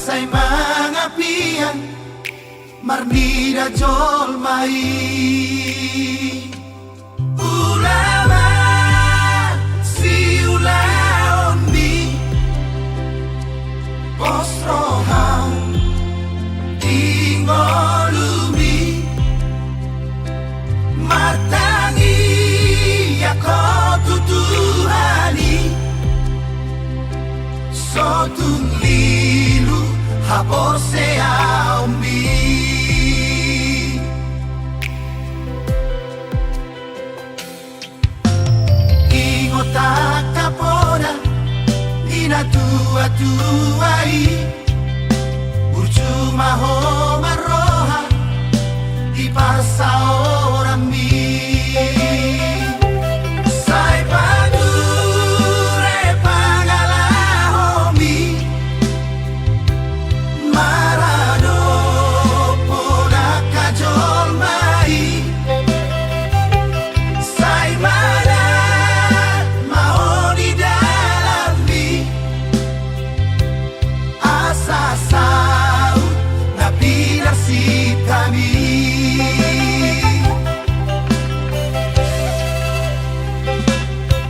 Say mga pian marnida jol mai ulama si ulaon mi posrohan ingolumi martangi yako tutuhani sotung lilu hapor sea umbi ingotak kapora ina tua-tuai urcuma ho marroha di pasa orang mi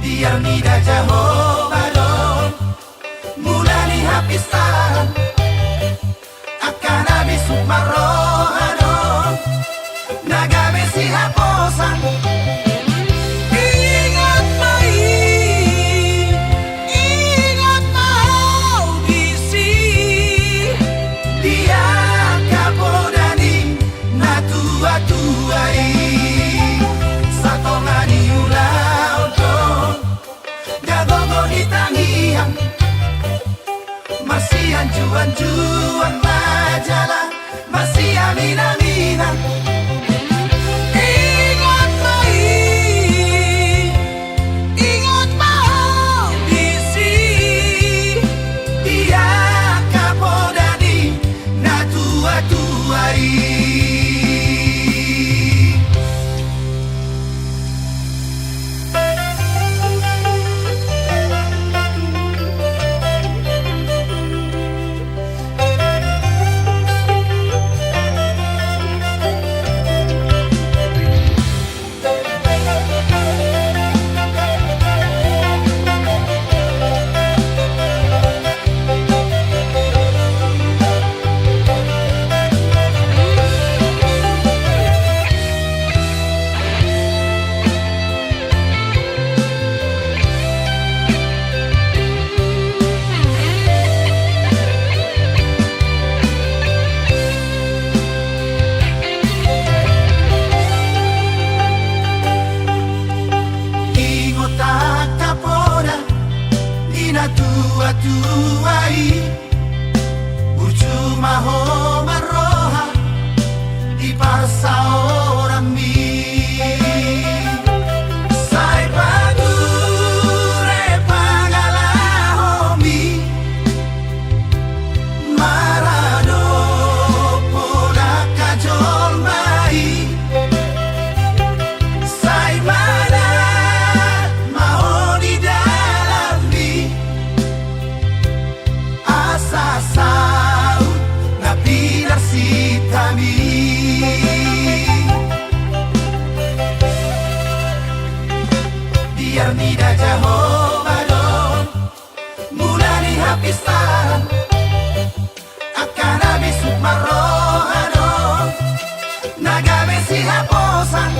biar nida Jehovah don mulai hapisan akan habis sukmarohadon nagame si haposan ingat mau bisi dia kapodani na tua-tuai satongani ulau don jagogo di tangian masih anjuan majalah masih aminan ingat mau bisi dia kapodani na tua-tuai tua-tuai urcuma ho marroha di pasa orang mi sai padure pangalahomi marado pola kajol mai sai mana mau di dalam mi saud na pilar si tami biar nida Jehovah don mulai hapisan akan habis sukmarohadon nagame si haposan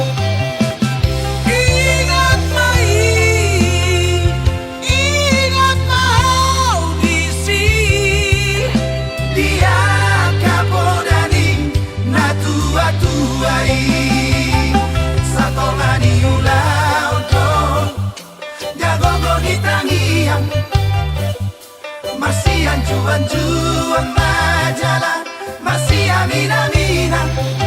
satongani ulau don gogo di tangian, masih anjuan-juan majalah, masih amin-aminan.